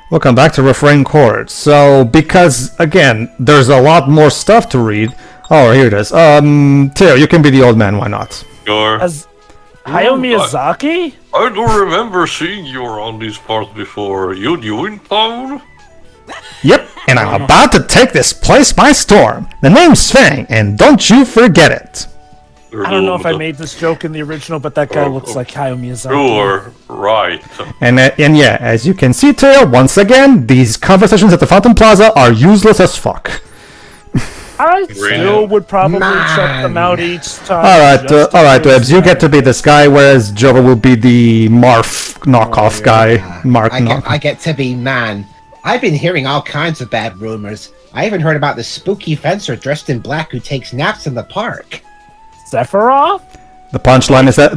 Welcome back to Refrain Chord. So, because, again, there's a lot more stuff to read. Oh, here it is. Theo, you can be the old man, why not? Sure. As Hayao Miyazaki? I don't remember seeing you around these parts before. You new in town? Yep, and I'm about to take this place by storm. The name's Fang, and don't you forget it. I don't know if I made this joke in the original, but that guy looks like Hayao Miyazaki. Sure, right. And yeah, as you can see, Theo, once again, these conversations at the Fountain Plaza are useless as fuck. I still would probably check them out each time. Alright, Webbs, you get to be this guy, whereas Jova will be the Marf knockoff guy. I get to be man. I've been hearing all kinds of bad rumors. I even heard about the spooky fencer dressed in black who takes naps in the park. Sephiroth? The punchline is that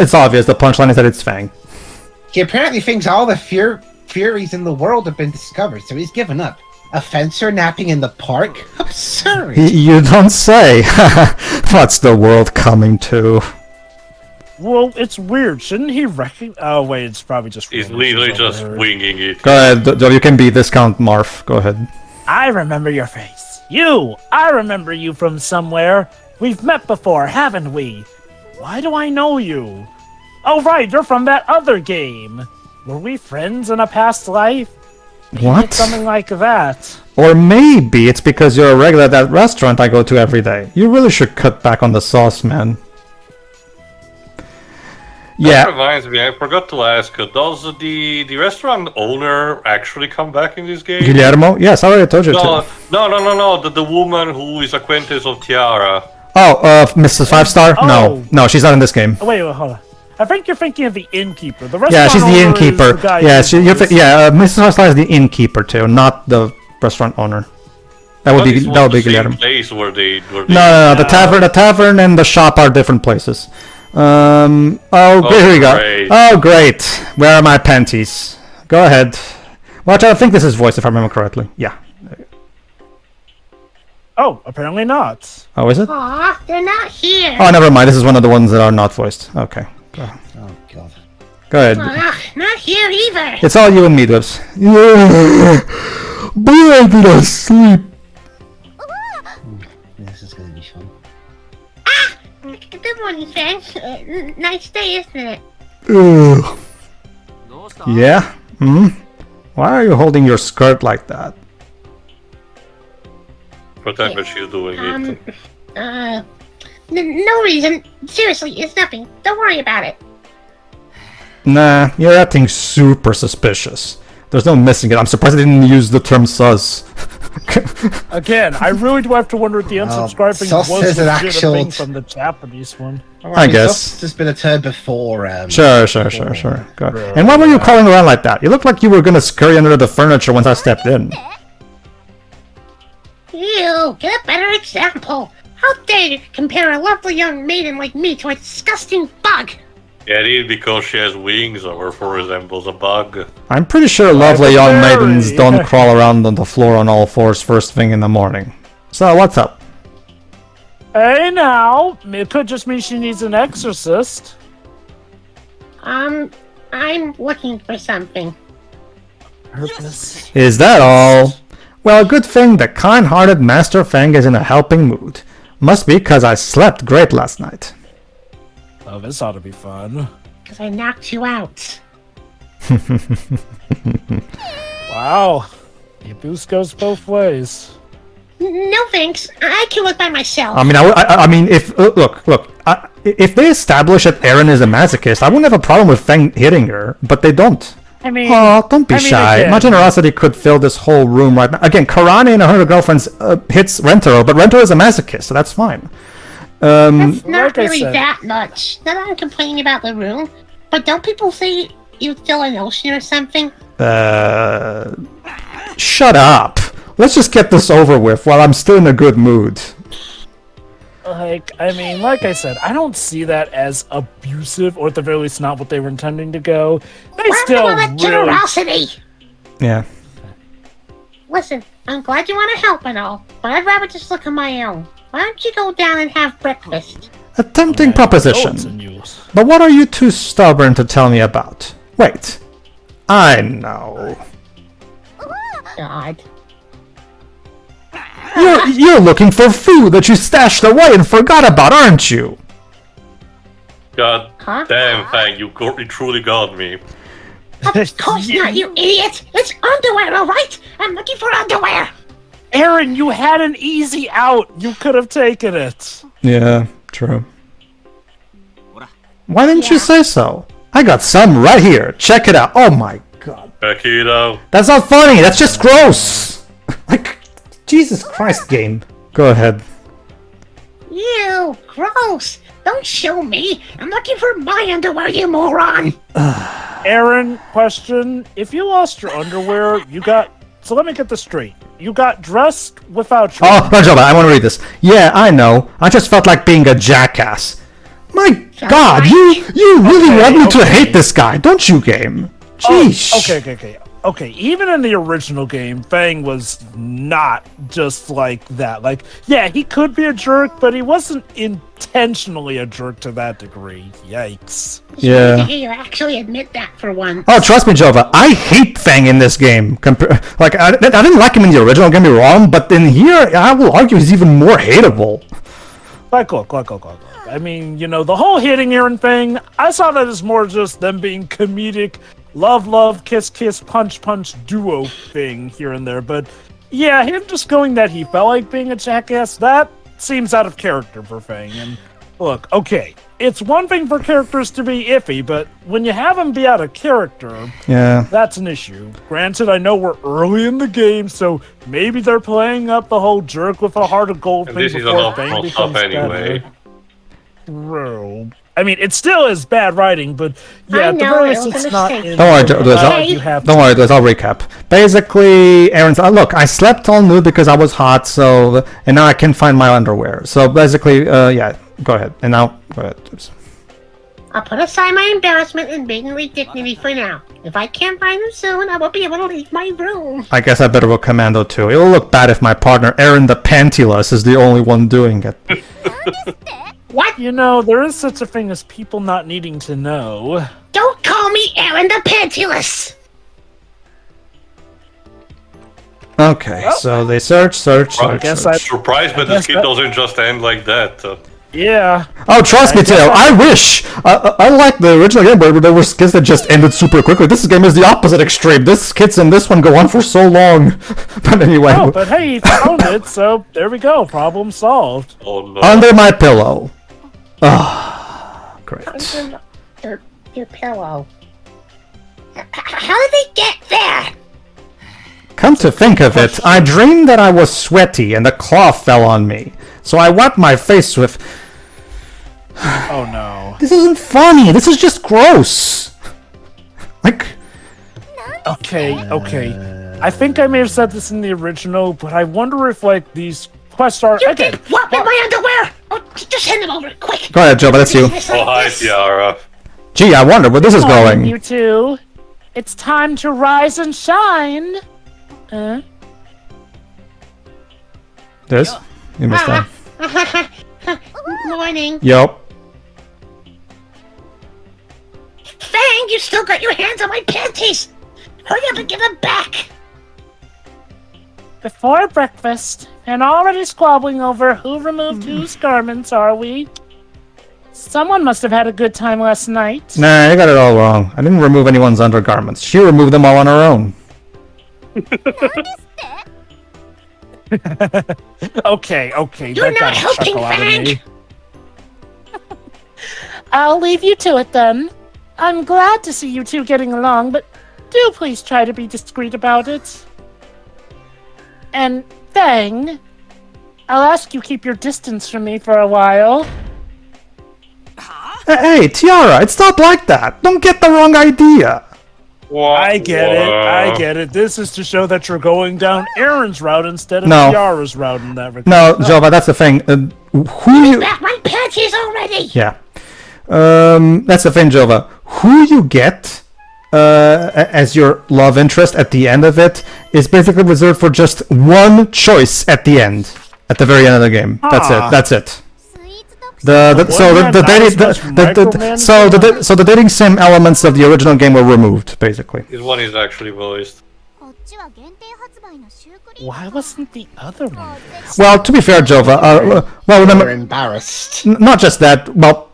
it's obvious. The punchline is that it's Fang. He apparently thinks all the furies in the world have been discovered, so he's given up. A fencer napping in the park? Absurd! You don't say. What's the world coming to? Well, it's weird. Shouldn't he recognize... Oh, wait, it's probably just... He's literally just winging it. Go ahead, you can be Discount Marf. Go ahead. I remember your face. I remember you from somewhere. We've met before, haven't we? Why do I know you? Oh, right, you're from that other game. Were we friends in a past life? Maybe What? it's something like that. Or maybe it's because you're a regular at that restaurant I go to every day. You really should cut back on the sauce, man. Yeah. That reminds me, I forgot to ask, does the restaurant owner actually come back in this game? Guillermo? Yes, I already told you No, to. no. The woman who is acquaintance of Tiara. Oh, Mrs. 5-Star? Oh. No, she's not in this game. Oh, wait, hold on. I think you're thinking of the innkeeper. The Yeah, restaurant she's the owner innkeeper. is the guy Yeah, who Mrs. 5-Star is the innkeeper too, not the restaurant owner. That would be Guillermo. Place where they No, the tavern and the shop are different places. Here we go. Great. Oh, great. Where are my panties? Go ahead. Watch out, I think this is voiced if I remember correctly. Yeah. Oh, apparently not. Oh, is it? Aw, they're not here. Oh, never mind. This is one of the ones that are not voiced. Okay. Oh, God. Go ahead. Not here either. It's all you and me, Dwebs. Yeah. Boy, did I sleep. This is gonna be fun. Good morning, Fang. Nice day, isn't it? Ugh. Yeah? Why are you holding your skirt like that? Pretend that she's doing it. No reason. Seriously, it's nothing. Don't worry about it. Nah, you're acting super suspicious. There's no missing it. I'm surprised I didn't use the term sus. Again, I really do have to wonder if the unsubscribing sus was is an legit a actual thing from the Japanese one. I guess. There's been a term before. Sure. Go ahead. And why were you crawling around like that? You looked like you were gonna scurry under the furniture once I stepped in. Ew, get a better example. How dare you compare a lovely young maiden like me to a disgusting bug? Yeah, it is because she has wings or therefore resembles a bug. I'm pretty sure lovely young very- maidens don't crawl around on the floor on all fours first thing in the morning. So, what's up? Hey now, it could just mean she needs an exorcist. I'm looking for something. Purpose. Is that all? Well, good thing the kind-hearted Master Fang is in a helping mood. Must be 'cause I slept great last night. Oh, this ought to be fun. Because I knocked you out. Wow. The abuse goes both ways. No thanks. I can look by myself. I mean, if if they establish that Eren is a masochist, I wouldn't have a problem with Fang hitting her, but they don't. I mean... Oh, don't be shy. again, My generosity could fill this whole room right now. Again, Karane and 100 Girlfriends hits Rentaro, but Rentaro is a masochist, so that's fine. That's not like I really said- that much. Not that I'm complaining about the room, but don't people say you fill an ocean or something? Shut up. Let's just get this over with while I'm still in a good mood. like I said, I don't see that as abusive, or at the very least not what they were intending to go. They Where's still all that really... generosity? Yeah. Listen, I'm glad you want to help and all, but I'd rather just look on my own. Why don't you go down and have breakfast? A tempting Oh, it's proposition. in use. But what are you too stubborn to tell me about? Wait. I know. God. You're looking for food that you stashed away and forgot about, aren't you? God Huh? damn, Fang, you truly got me. Of course not, you idiot! It's underwear, alright? I'm looking for underwear! Aaron, you had an easy out. You could have taken it. Yeah, true. Why didn't you say so? I got some right here. Check it out. Oh my god. Keto. That's not funny. That's just gross. Like, Jesus Christ, game. Go ahead. Ew, gross! Don't show me! I'm looking for my underwear, you moron! Aaron, question. If you lost your underwear, you got... So let me get this straight. You got dressed without your... Oh, no, Joba, I want to read this. Yeah, I know. I just felt like being a jackass. My god, you really want me to hate this guy, don't you, game? Jeez. Okay, even in the original game, Fang was not just like that. Like, yeah, he could be a jerk, but he wasn't intentionally a jerk to that degree. Yikes. Yeah. You actually admit that for once. Oh, trust me, Jova, I hate Fang in this game. Like, I didn't like him in the original, don't get me wrong, but in here, I will argue he's even more hateable. Look. I mean, you know, the whole hitting Aaron thing, I saw that as more just them being comedic, love, kiss, punch duo thing here and there. But yeah, him just going that he felt like being a jackass, that seems out of character for Fang. And look, okay, it's one thing for characters to be iffy, but when you have them be out of character, yeah, that's an issue. Granted, I know we're early in the game, so maybe they're playing up the whole jerk with a heart of gold And thing this is before enough Fang stuff becomes anyway. better. Bro. I mean, it still is bad writing, but yeah, I at the know, very it least was it's a not mistake. in Don't worry, the Liz, style I'll- you have Don't worry, Liz, I'll recap. Basically, Aaron's... look, I slept all nude because I was hot, so... And now I can find my underwear. So basically, yeah, go ahead. And now, go ahead. Oops. I'll put aside my embarrassment and maidenly dignity for now. If I can't find them soon, I won't be able to leave my room. I guess I better go commando too. It'll look bad if my partner, Aaron the Pantyless, is the only one doing it. What? You know, there is such a thing as people not needing to know. Don't call me Aaron the Pantyless! Okay, so they search. guess I- Surprised, but the guess skit that- doesn't just end like that. Yeah. Oh, trust me, I guess Tail. I- I wish. I like the original game where there were skits that just ended super quickly. This game is the opposite extreme. This skits in this one go on for so long. But anyway, Oh, but hey, he found it, so there we go. Problem solved. Oh no. under my pillow. Ah, great. Your pillow. How did they get there? Come to think of it, I dreamed that I was sweaty and a cloth fell on me. So I wiped my face with... Oh no. This isn't funny. This is just gross. Like... Okay. I think I may have said this in the original, but I wonder if, like, these quests are... You Again, did what with my underwear? Oh, just hand them over, quick! Go ahead, Joe, but that's you. Just Oh, like hi, this. Tiara. Gee, I wonder where this is morning, going. you two. It's time to rise and shine. This? You missed that. Morning. Yup. Fang, you still got your hands on my panties! Hurry up and give them back! Before breakfast, and already squabbling over who removed whose garments, are we? Someone must have had a good time last night. Nah, you got it all wrong. I didn't remove anyone's undergarments. She removed them all on her own. Okay, You're that got not a helping, chuckle out of Fang. me. I'll leave you to it then. I'm glad to see you two getting along, but do please try to be discreet about it. And Fang, I'll ask you keep your distance from me for a while. Hey, Tiara, it's not like that. Don't get the wrong idea. I get it. This is to show that you're going down Aaron's route instead of No. Tiara's route in that regard. No, Jova, that's the thing. Who you... Back my panties already! Yeah. That's the thing, Jova. Who you get as your love interest at the end of it is basically reserved for just one choice at the end. At the very end of the game. That's it. So the dating sim elements of the original game were removed, basically. This one is actually voiced. Why wasn't the other one? Well, to be fair, Jova, well, We're remember, embarrassed. not just that, well,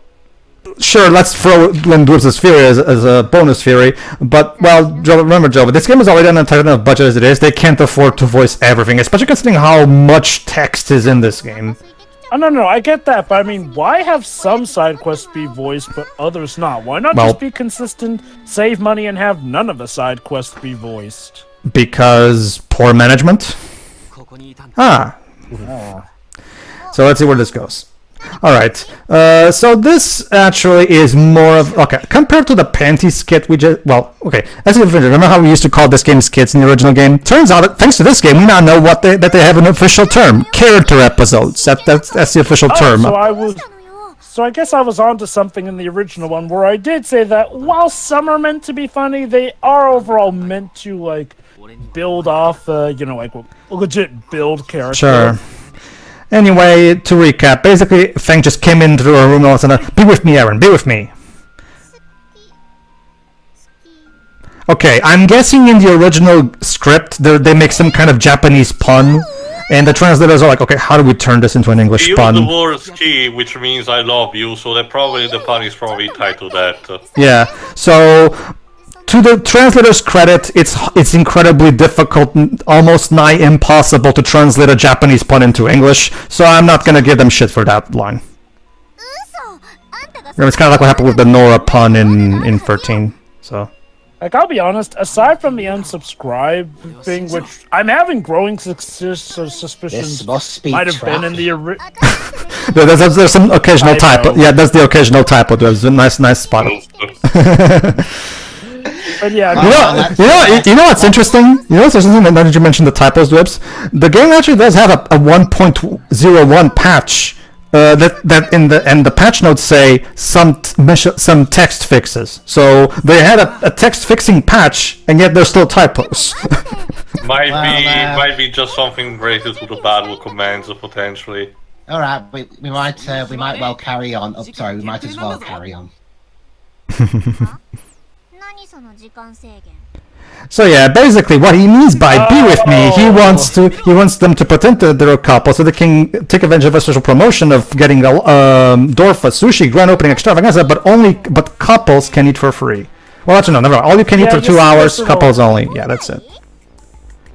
sure, let's throw Glenn Dwarf's Fury as a bonus Fury, but, well, remember, Jova, this game is already on a tight enough budget as it is. They can't afford to voice everything, especially considering how much text is in this game. Oh, no, I get that, but I mean, why have some side quests be voiced, but others not? Why not Well- just be consistent, save money, and have none of the side quests be voiced? Because poor management? Ah. So let's see where this goes. Alright, so this actually is more of, okay, compared to the panty skit we just, well, okay, as you remember how we used to call this game skits in the original game? Turns out that thanks to this game, we now know that they have an official term, character episodes, that's the official term. So I guess I was onto something in the original one where I did say that while some are meant to be funny, they are overall meant to, like, build off, like, legit build character. Sure. Anyway, to recap, basically, Fang just came into a room and all of a sudden, be with me, Aaron, be with me. Okay, I'm guessing in the original script, they make some kind of Japanese pun, and the translators are like, okay, how do we turn this into an English You pun? use the word ski, which means I love you, so that probably the pun is probably tied to that. Yeah, so to the translator's credit, it's incredibly difficult, almost nigh impossible to translate a Japanese pun into English, so I'm not gonna give them shit for that line. It's kind of like what happened with the Nora pun in 13, so... Like, I'll be honest, aside from the unsubscribe thing, which I'm having growing suspicions This must be might have been in the There's some occasional I typo. know. Yeah, that's the occasional typo. There's a nice spot. But yeah, You know what's interesting? You know what's interesting? Now that you mentioned the typos, Dwips, the game actually does have a 1.01 patch. That in the patch notes say some text fixes. So they had a text fixing patch, and yet there's still typos. might be just something related to the battle commands, potentially. All right, we might well carry on. Oh, sorry, we might as well carry on. So yeah, basically what he means by "be with me," he wants them to pretend that they're a couple, so they can take advantage of a special promotion of getting a Dorfa sushi grand opening extravaganza, but couples can eat for free. Well, actually no, never mind. All you can eat for 2 hours, couples only. Yeah, that's it.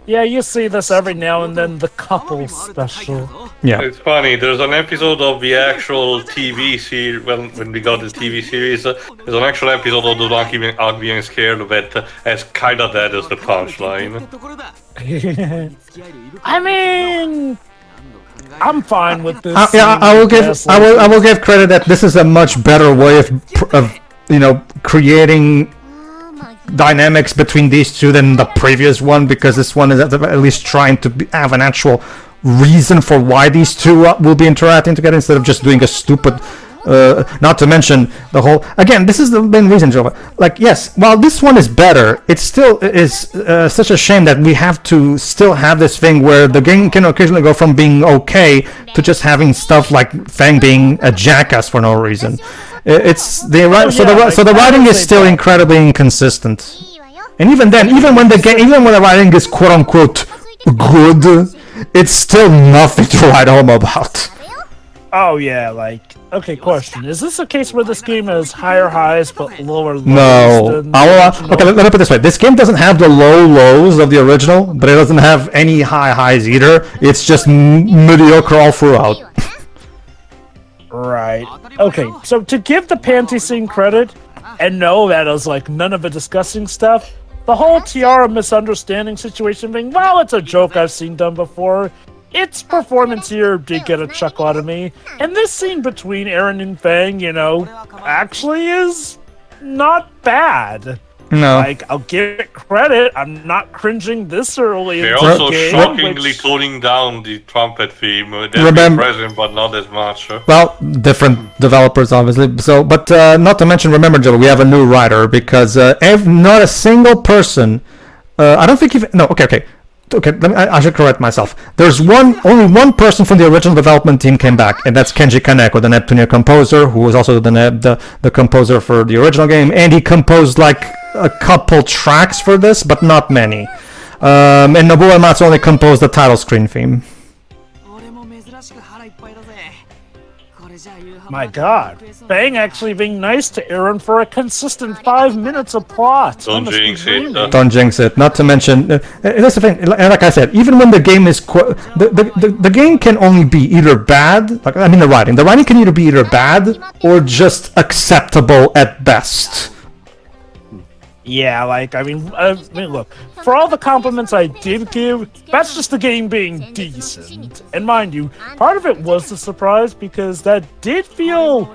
Yeah, you see this every now and then, the couple special. Yeah. It's funny, there's an episode of the actual TV series, when we got the TV series, there's an actual episode of the Not Being Scared that has kinda that as the punchline. I mean, I'm fine with this. I will give credit that this is a much better way of creating dynamics between these two than the previous one, because this one is at least trying to have an actual reason for why these two will be interacting together instead of just doing a stupid not to mention the whole, again, this is the main reason, Jova, like, yes, while this one is better, it still is such a shame that we have to still have this thing where the game can occasionally go from being okay to just having stuff like Fang being a jackass for no reason. The writing is still incredibly inconsistent, and even then, even when the writing is quote unquote good, it's still nothing to write home about. Oh yeah, like, okay, question. Is this a case where this game has higher highs but lower lows? No. Than Okay, let me put it this way. This game doesn't have the low lows of the original, but it doesn't have any high highs either. It's just mediocre all throughout. Right. Okay, so to give the panty scene credit, and no, that is like none of the disgusting stuff, the whole Tiara misunderstanding situation thing, well, it's a joke I've seen done before. Its performance here did get a chuckle out of me, and this scene between Aaron and Fang, actually is not bad. No. Like, I'll give it credit, I'm not cringing this early. They're into the also game, shockingly which- toning down the trumpet theme. They're present, but not as much. Well, different developers, obviously. So, but not to mention, remember, Joe, we have a new writer because not a single person. I don't think even. No. Okay. I should correct myself. There's only one person from the original development team came back, and that's Kenji Kaneko, the Neptunia composer, who was also the composer for the original game, and he composed like a couple tracks for this, but not many. And Nobuo Uematsu only composed the title screen theme. My god, Fang actually being nice to Aaron for a consistent 5 minutes of plot. I Don't must be jinx it. dreaming. Don't jinx it. Not to mention, that's the thing. Like I said, even when the game is the game can only be either bad. Like I mean, the writing. The writing can either be either bad or just acceptable at best. Yeah, like, I mean, look, for all the compliments I did give, that's just the game being decent. And mind you, part of it was the surprise because that did feel,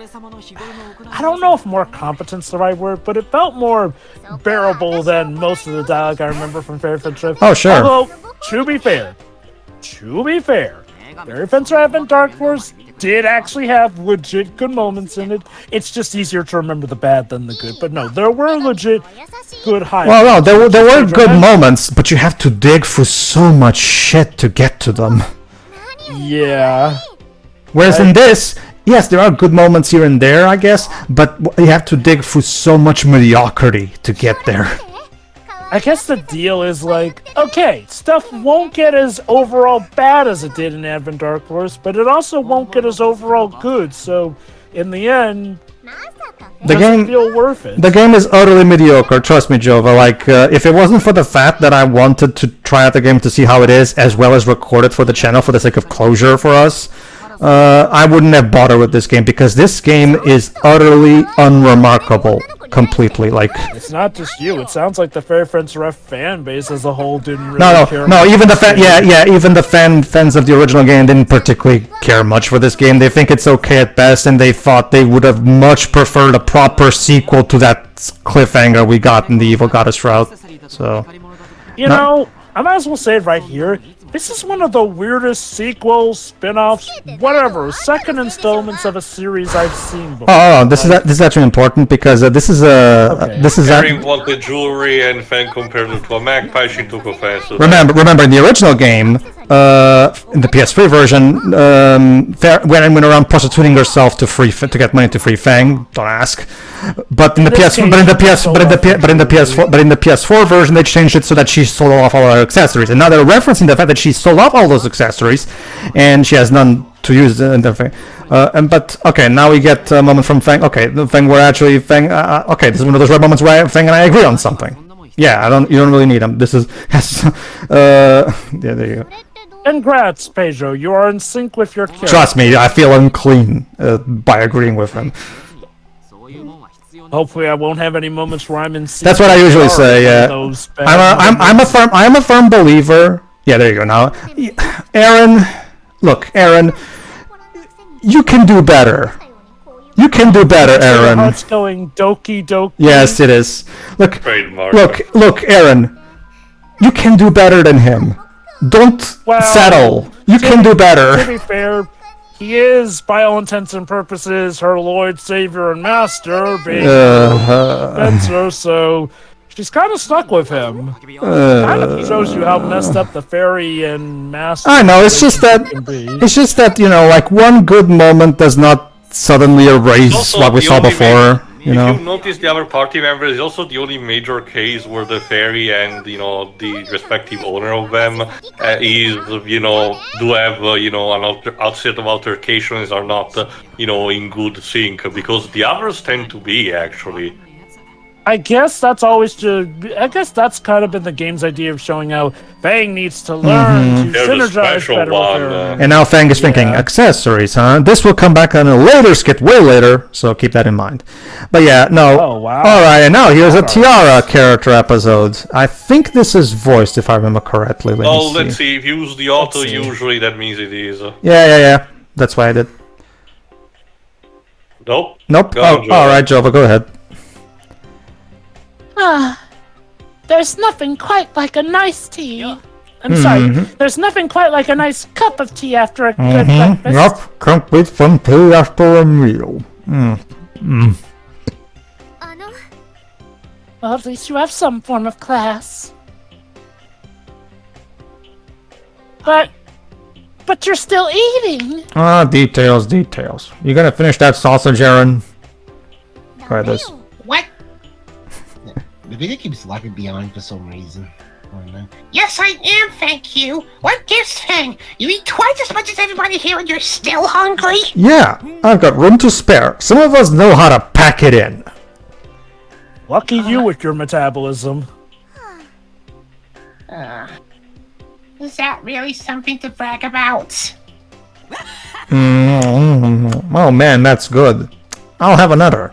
I don't know if more competent's the right word, but it felt more bearable than most of the dialogue I remember from Fairy Fence Rift. Oh, sure. Although, to be fair, Fairy Fence Rift and Dark Force did actually have legit good moments in it. It's just easier to remember the bad than the good. But no, there were legit good highlights. Well, no, there were good moments, but you have to dig through so much shit to get to them. Yeah. Whereas in this, yes, there are good moments here and there, I guess, but you have to dig through so much mediocrity to get there. I guess the deal is like, okay, stuff won't get as overall bad as it did in Advent Dark Force, but it also won't get as overall good. So, in the end, The does game, it feel worth it? the game is utterly mediocre. Trust me, Jova. Like, if it wasn't for the fact that I wanted to try out the game to see how it is, as well as record it for the channel for the sake of closure for us, I wouldn't have bothered with this game because this game is utterly unremarkable. Completely, like. It's not just you. It sounds like the Fairy Fence Ref fan base as a whole didn't really care. No. much Even the about it. even the fans of the original game didn't particularly care much for this game. They think it's okay at best, and they thought they would have much preferred a proper sequel to that cliffhanger we got in the Evil Goddess route. So, You know, I might as well say it right here. This is one of the weirdest sequels, spin-offs, whatever, second installments of a series I've seen before. oh, this is actually important because this is Okay. Harry wanted jewelry and Fang compared it to a magpie. She took offense to that. Remember in the original game, in the PS3 version, Wen went around prostituting herself to get money to free Fang. Don't ask. But in the PS4 version, they changed it so that she sold off all her accessories, and now they're referencing the fact that she sold off all those accessories, and she has none to use. But okay, now we get a moment from Fang. Okay, the Fang where actually Fang. Okay, this is one of those rare moments where Fang and I agree on something. Yeah, you don't really need them. This is yeah, there you go. Congrats, Pedro. You are in sync with your character. Trust me, I feel unclean by agreeing with him. Hopefully, I won't have any moments where I'm in sync. That's what I usually say. Yeah, Those bad I'm a firm believer. Yeah, there you go. Now, Aaron, Aaron, you can do better. You can do better, Aaron. Heart's going doki doki. Yes, it is. Trademark. Look, Aaron, you can do better than him. Don't settle. You can do To better. be fair, he is, by all intents and purposes, her Lord, Savior, and Master, being Spencer, so she's kind of stuck with him. Kind of shows you how messed up the fairy and Master. I know. It's just that. can be. It's just that like one good moment does not suddenly erase Also, what we the saw only before. You If know. you notice the other party members, it's also the only major case where the fairy and the respective owner of them is do have an outset of altercations are not in good sync, because the others tend to be actually. I guess that's kind of been the game's idea of showing how Fang needs to learn to There's a synergize special better one, with her. And now Fang is thinking accessories, huh? This will come back on a later skit, way later, so keep that in mind. But yeah, no. Oh, wow. Alright, and now here's a Tiara character episode. I think this is voiced, if I remember correctly. Let's see. If you use the auto, usually that means it is. Yeah. That's why I did. Nope. Nope. Go on, Jova. Alright, Jova, go ahead. There's nothing quite like a nice tea. I'm sorry, there's nothing quite like a nice cup of tea after a good breakfast. Yep, complete fun tea after a meal. Well, at least you have some form of class. But you're still eating. Details. You gonna finish that sausage, Aaron? Try this. What? The video keeps lagging behind for some reason. Yes, I am, thank you. What gives, Fang? You eat twice as much as everybody here and you're still hungry? Yeah, I've got room to spare. Some of us know how to pack it in. Lucky you with your metabolism. Is that really something to brag about? Oh man, that's good. I'll have another.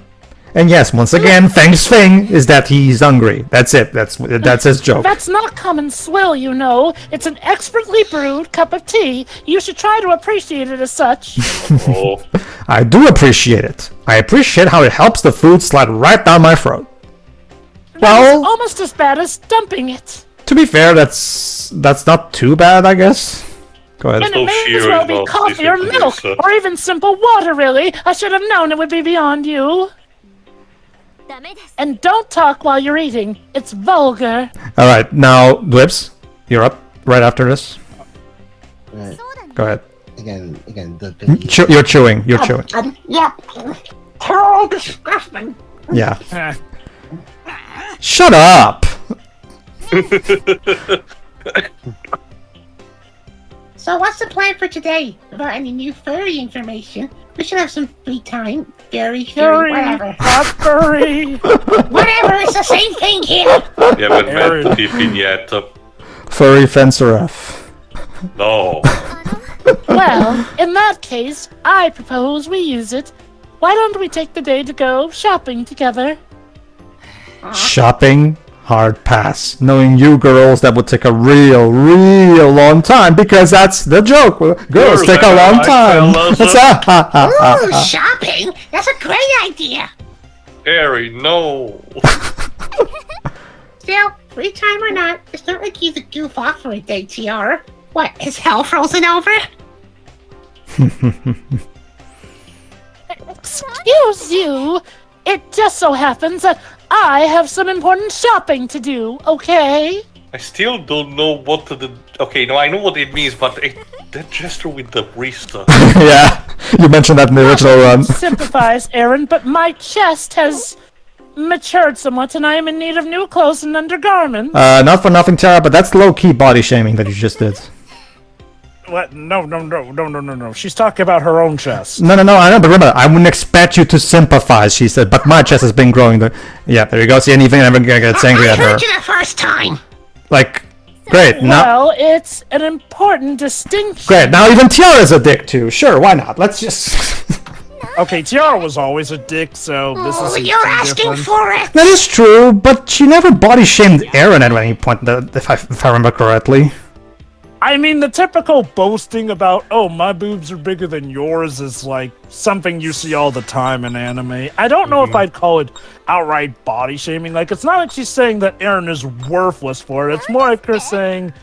And yes, once again, Fang's thing is that he's hungry. That's it. That's his joke. That's not common swill, you know. It's an expertly brewed cup of tea. You should try to appreciate it as such. Oh. I do appreciate it. I appreciate how it helps the food slide right down my throat. Well, Almost as bad as dumping it. to be fair, that's not too bad, I guess. Go ahead. And So it may as sheer well is be not coffee or decent to milk, this, or even simple water, really. I should have known it would be beyond you. And don't talk while you're eating. It's vulgar. All right, now Dwibs, you're up right after this. Right. Go ahead. Again, the You're chewing. You're chewing. Yeah. Terrible, disgusting. Yeah. Eh. Shut up. So what's the plan for today? Without any new furry information, we should have some free time. Furry, whatever. Not furry. Whatever, it's the same thing here. We haven't met Tiffin yet. Furry fencer F. No. Well, in that case, I propose we use it. Why don't we take the day to go shopping together? Shopping? Hard pass. Knowing you girls, that would take a real long time because that's the joke. Girls take a long time. Ooh, shopping? That's a great idea. Harry, no. Still, free time or not, it's not like you could goof off for a day, Tiara. What, is hell frozen over? Excuse you. It just so happens that I have some important shopping to do, okay? I still don't know what the... Okay, no, I know what it means, but that gesture with the wrist... Yeah, you mentioned that in the original run. Sympathize, Aaron, but my chest has matured somewhat and I am in need of new clothes and undergarments. Not for nothing, Tara, but that's low-key body shaming that you just did. What? No. She's talking about her own chest. No, I know, but remember, I wouldn't expect you to sympathize, she said, but my chest has been growing. Yeah, there you go. See, anything ever gets angry I at her. heard you the first time. Like, great, now... Well, it's an important distinction. Great, now even Tiara's a dick too. Sure, why not? Let's just... Okay, Tiara was always a dick, so this Oh, is you're asking for it. That is true, but she never body shamed Aaron at any point, if I remember correctly. I mean, the typical boasting about, oh, my boobs are bigger than yours is like something you see all the time in anime. I don't know if I'd call it outright body shaming. Like, it's not like she's saying that Aaron is worthless for it. It's more like her saying,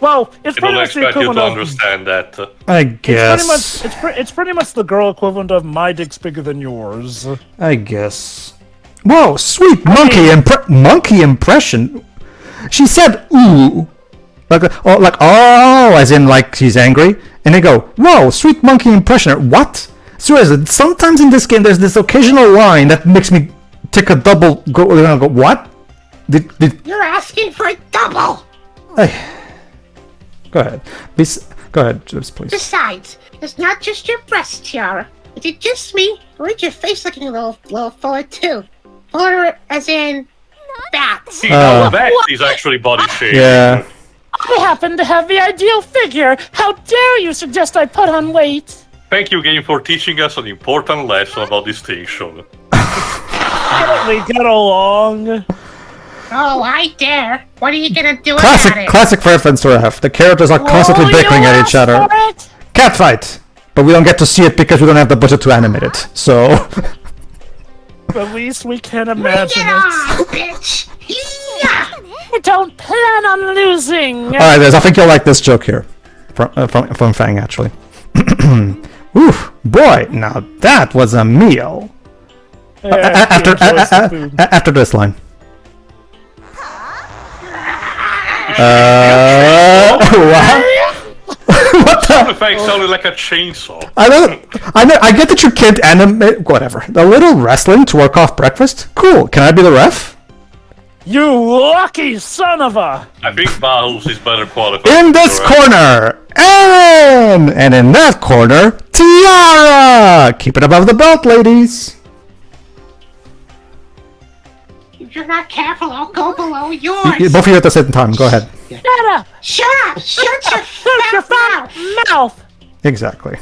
well, it's I pretty don't much the expect you to equivalent of... understand that. I guess. It's pretty much the girl equivalent of my dick's bigger than yours. I guess. Whoa, sweet monkey impression. She said, ooh. As in, like, she's angry. And they go, whoa, sweet monkey impression. What? Seriously, sometimes in this game, there's this occasional line that makes me take a double go, what? You're asking for a double. Go ahead. Go ahead, just please. Besides, it's not just your breast, Tiara. Is it just me, or is your face looking a little fuller too? Fuller as in fat. See, now that is actually body shaming. Yeah. I happen to have the ideal figure. How dare you suggest I put on weight? Thank you, game, for teaching us an important lesson about distinction. We get along. Oh, I dare. What are you gonna do about it? Classic reference to F. The characters are constantly bickering at each other. Catfight! But we don't get to see it because we don't have the budget to animate it, so... At least we can Bring imagine it it. on, bitch! Yeah! I don't plan on losing. Alright, guys, I think you'll like this joke here. From Fang, actually. Oof, boy, now that was a meal. Yeah, After this line. What The effect sounded like a chainsaw. I know. I get that you can't animate. Whatever. A little wrestling to work off breakfast. Cool. Can I be the ref? You lucky son of a! I think Baus is better qualified. In this corner, Aaron! And in that corner, Tiara! Keep it above the belt, ladies. If you're not careful, I'll go below yours. Both of you at the same time. Go ahead. Shut up! Shut up! Shut your Shut your fat mouth! mouth! Exactly.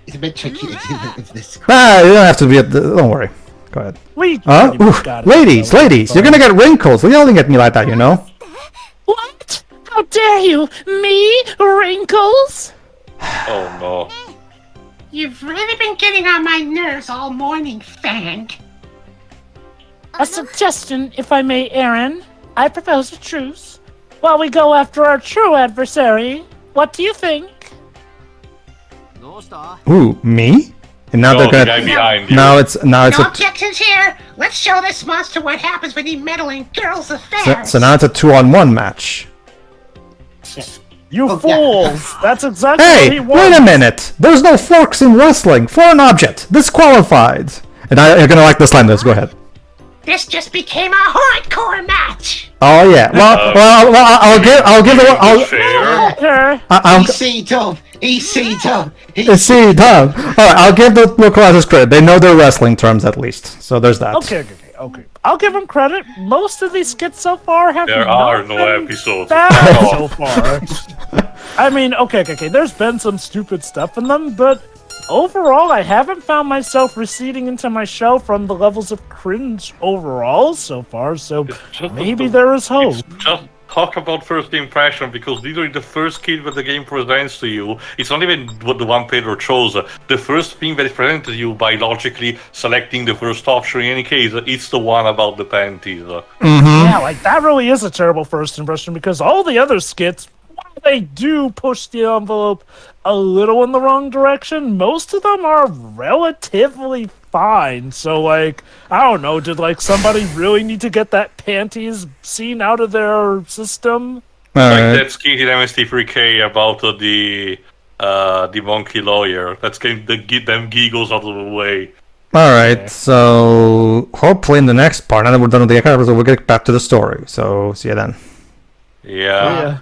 It's a bit tricky to do this. Ah, you don't have to be at the... Don't worry. Go ahead. We Huh? pretty much Oof. got it. Ladies, ladies, you're gonna get wrinkles. You're yelling at me like that, you know? What? How dare you? Me? Wrinkles? Oh no. You've really been getting on my nerves all morning, Fang. A suggestion, if I may, Aaron. I propose a truce. While we go after our true adversary, what do you think? Ooh, me? And now No, they're the gonna... guy behind you. Now it's No a... objections here. Let's show this monster what happens when you meddle in girls' affairs. So now it's a 2-on-1 match. You Oh, yeah. fools! That's exactly what Hey, he wait wants. a minute! There's no forks in wrestling. Foreign object. Disqualified. And you're gonna like this line, let's go ahead. This just became a hardcore match. Oh yeah. Well, I'll give it. Fair. Her. I'll EC dub! EC dub! see, Tom. All right, I'll give the localizers credit. They know their wrestling terms at least. So there's that. Okay. I'll give him credit. Most of these skits so far have There not are no been episodes. bad so far. I mean, okay. There's been some stupid stuff in them, but overall, I haven't found myself receding into my shell from the levels of cringe overall so far. So Just maybe there is hope. Just talk about first impression, because literally the first kid that the game presents to you, it's not even what the one Pedro chose. The first thing that is presented to you by logically selecting the first option in any case, it's the one about the panties. Yeah, like that really is a terrible first impression because all the other skits, while they do push the envelope a little in the wrong direction, most of them are relatively fine. So, like, I don't know, did like somebody really need to get that panties scene out of their system? All Like right. that skit in MST3K about the monkey lawyer. Let's get them giggles out of the way. All right. So hopefully in the next part, now that we're done with the characters, we'll get back to the story. So see you then. Yeah. Yeah.